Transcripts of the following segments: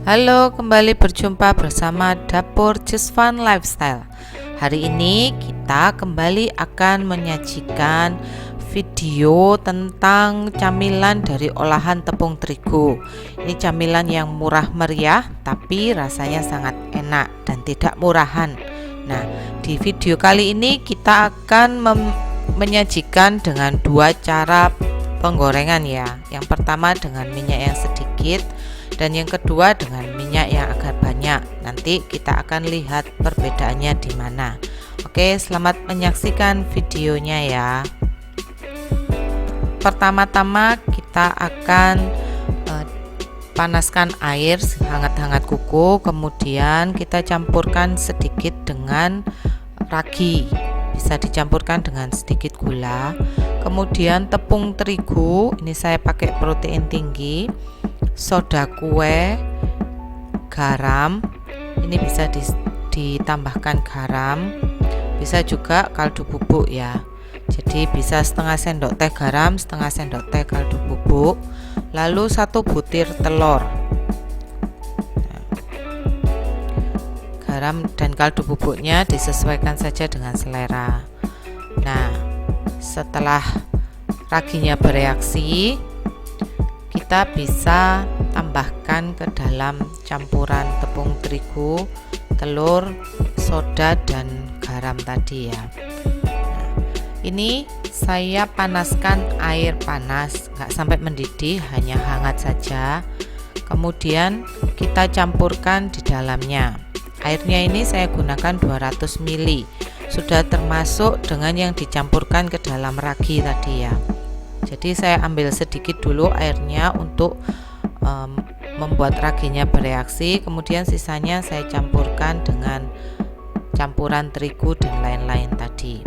Halo, kembali berjumpa bersama Dapur Just Fun Lifestyle. Hari ini kita kembali akan menyajikan video tentang camilan dari olahan tepung terigu. Ini camilan yang murah meriah tapi rasanya sangat enak dan tidak murahan. Nah, di video kali ini kita akan menyajikan dengan dua cara penggorengan ya. Yang pertama dengan minyak yang sedikit dan yang kedua dengan minyak yang agak banyak. Nanti kita akan lihat perbedaannya di mana. Oke, selamat menyaksikan videonya ya. Pertama-tama kita akan panaskan air hangat-hangat kuku, kemudian kita campurkan sedikit dengan ragi. Bisa dicampurkan dengan sedikit gula. Kemudian tepung terigu, ini saya pakai protein tinggi, soda kue, garam, ini bisa ditambahkan garam, bisa juga kaldu bubuk ya. Jadi bisa setengah sendok teh garam, setengah sendok teh kaldu bubuk, lalu 1 butir telur. Garam dan kaldu bubuknya disesuaikan saja dengan selera. Nah, setelah raginya bereaksi, kita bisa tambahkan ke dalam campuran tepung terigu, telur, soda dan garam tadi ya. Nah, ini saya panaskan air panas, nggak sampai mendidih, hanya hangat saja. Kemudian kita campurkan di dalamnya. Airnya ini saya gunakan 200 ml, sudah termasuk dengan yang dicampurkan ke dalam ragi tadi ya. Jadi saya ambil sedikit dulu airnya untuk membuat raginya bereaksi, kemudian sisanya saya campurkan dengan campuran terigu dan lain-lain tadi.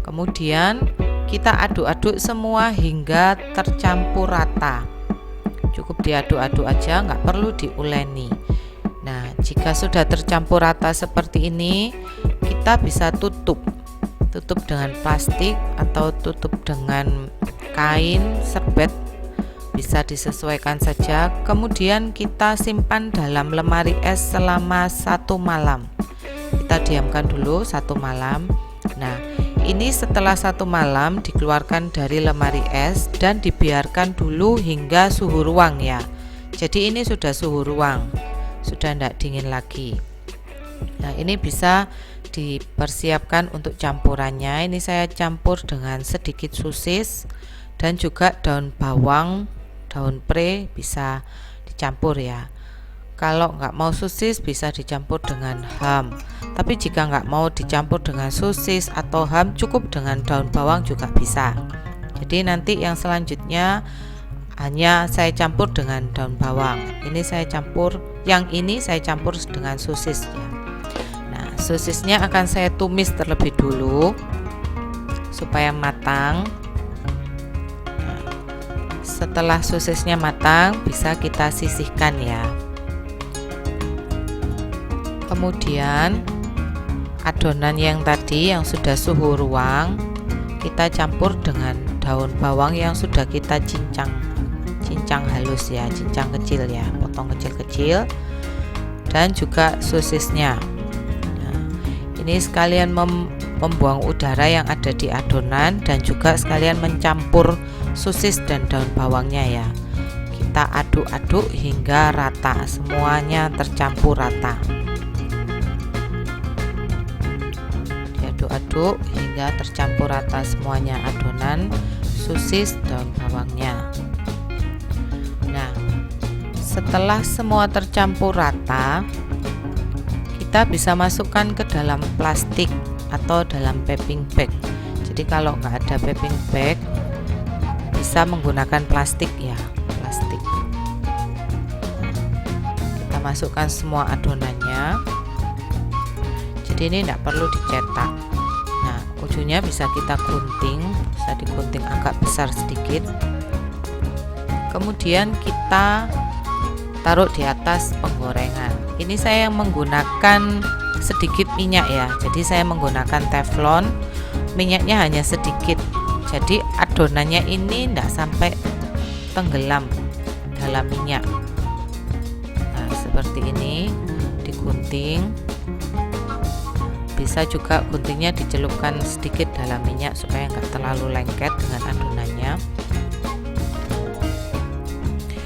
Kemudian kita aduk-aduk semua hingga tercampur rata. Cukup diaduk-aduk aja, nggak perlu diuleni. Nah, jika sudah tercampur rata seperti ini, kita bisa tutup dengan plastik atau tutup dengan kain serbet, bisa disesuaikan saja. Kemudian kita simpan dalam lemari es selama 1 malam. Kita diamkan dulu 1 malam. Nah, ini setelah 1 malam dikeluarkan dari lemari es dan dibiarkan dulu hingga suhu ruang ya. Jadi ini sudah suhu ruang, sudah tidak dingin lagi. Nah, ini bisa dipersiapkan untuk campurannya. Ini saya campur dengan sedikit sosis dan juga daun bawang, daun pre bisa dicampur ya. Kalau nggak mau sosis bisa dicampur dengan ham. Tapi jika nggak mau dicampur dengan sosis atau ham, cukup dengan daun bawang juga bisa. Jadi nanti yang selanjutnya hanya saya campur dengan daun bawang. Ini saya campur, yang ini saya campur dengan sosis ya. Nah, sosisnya akan saya tumis terlebih dulu supaya matang. Nah, setelah sosisnya matang, bisa kita sisihkan ya. Kemudian adonan yang tadi yang sudah suhu ruang, kita campur dengan daun bawang yang sudah kita cincang halus ya, cincang kecil ya, potong kecil-kecil, dan juga sosisnya. Nah, ini sekalian membuang udara yang ada di adonan dan juga sekalian mencampur sosis dan daun bawangnya ya. Kita aduk-aduk hingga rata, semuanya tercampur rata. Diaduk-aduk hingga tercampur rata semuanya, adonan, sosis, daun bawangnya. Nah, setelah semua tercampur rata, kita bisa masukkan ke dalam plastik atau dalam piping bag. Jadi kalau nggak ada piping bag, bisa menggunakan plastik ya, plastik. Kita masukkan semua adonannya. Jadi ini tidak perlu dicetak. Nah, ujungnya bisa kita gunting, bisa digunting agak besar sedikit. Kemudian kita taruh di atas penggorengan. Ini saya menggunakan sedikit minyak ya. Jadi saya menggunakan teflon. Minyaknya hanya sedikit. Jadi adonannya ini tidak sampai tenggelam dalam minyak. Nah, seperti ini, digunting. Bisa juga guntingnya dicelupkan sedikit dalam minyak supaya nggak terlalu lengket dengan adonannya.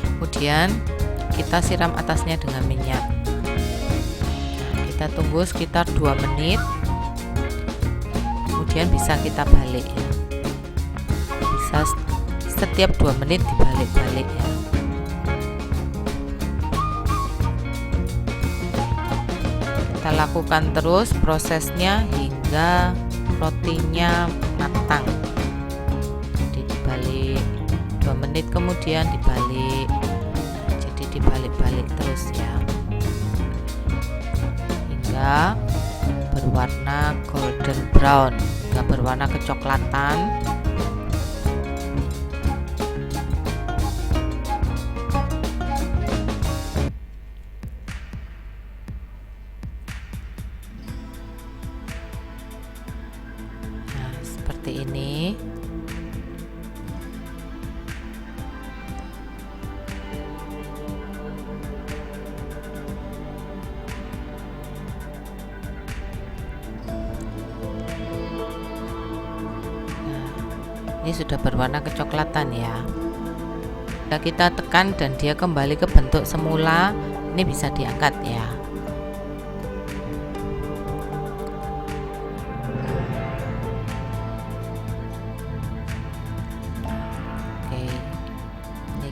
Kemudian kita siram atasnya dengan minyak. Nah, kita tunggu sekitar 2 menit. Kemudian bisa kita balik ya. Bisa setiap 2 menit dibalik-balik ya. Kita lakukan terus prosesnya hingga rotinya matang. Jadi dibalik 2 menit kemudian dibalik. Nah, jadi dibalik-balik terus ya hingga berwarna golden brown, hingga berwarna kecoklatan. Seperti ini. Ini sudah berwarna kecoklatan ya. Jika kita tekan dan dia kembali ke bentuk semula, ini bisa diangkat ya.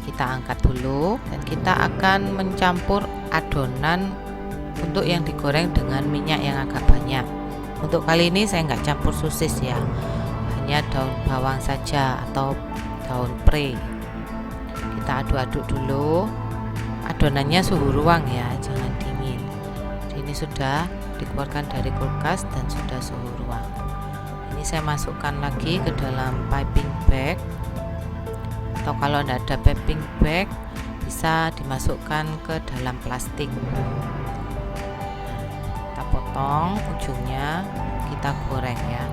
Kita angkat dulu dan kita akan mencampur adonan untuk yang digoreng dengan minyak yang agak banyak. Untuk kali ini saya nggak campur sosis ya, hanya daun bawang saja atau daun pre. Kita aduk-aduk dulu. Adonannya suhu ruang ya, jangan dingin. Ini sudah dikeluarkan dari kulkas dan sudah suhu ruang. Ini saya masukkan lagi ke dalam piping bag, atau kalau tidak ada piping bag bisa dimasukkan ke dalam plastik. Kita potong ujungnya, kita goreng ya.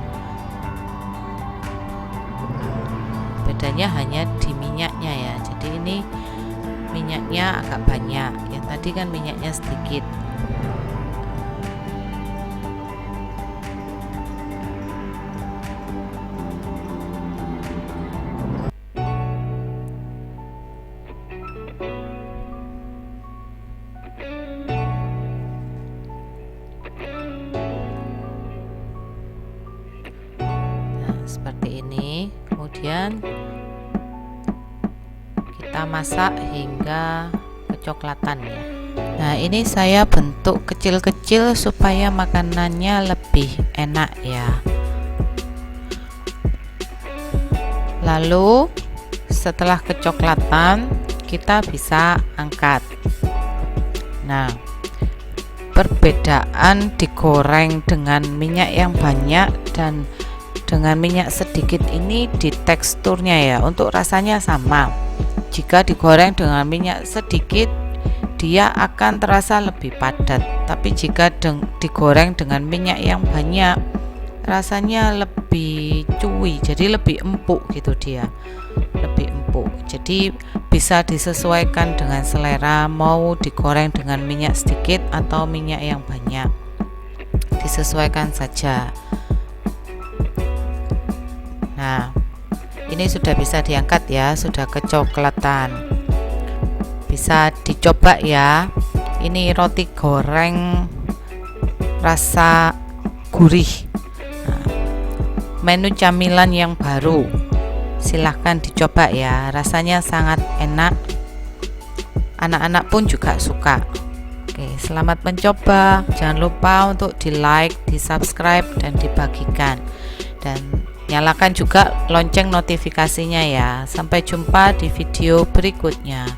Bedanya hanya di minyaknya ya, jadi ini minyaknya agak banyak, yang tadi kan minyaknya sedikit. Seperti ini, kemudian kita masak hingga kecoklatan ya. Nah, ini saya bentuk kecil-kecil supaya makanannya lebih enak ya. Lalu setelah kecoklatan kita bisa angkat. Nah, perbedaan digoreng dengan minyak yang banyak dan dengan minyak sedikit ini di teksturnya ya. Untuk rasanya sama. Jika digoreng dengan minyak sedikit, dia akan terasa lebih padat. Tapi jika digoreng dengan minyak yang banyak, rasanya lebih cuy, jadi lebih empuk gitu dia. Lebih empuk. Jadi bisa disesuaikan dengan selera, mau digoreng dengan minyak sedikit atau minyak yang banyak. Disesuaikan saja. Nah, ini sudah bisa diangkat ya, sudah kecoklatan. Bisa dicoba ya. Ini roti goreng rasa gurih. Nah, menu camilan yang baru. Silahkan dicoba ya, rasanya sangat enak. Anak-anak pun juga suka. Oke, selamat mencoba. Jangan lupa untuk di-like, di-subscribe, dan dibagikan. Dan nyalakan juga lonceng notifikasinya ya. Sampai jumpa di video berikutnya.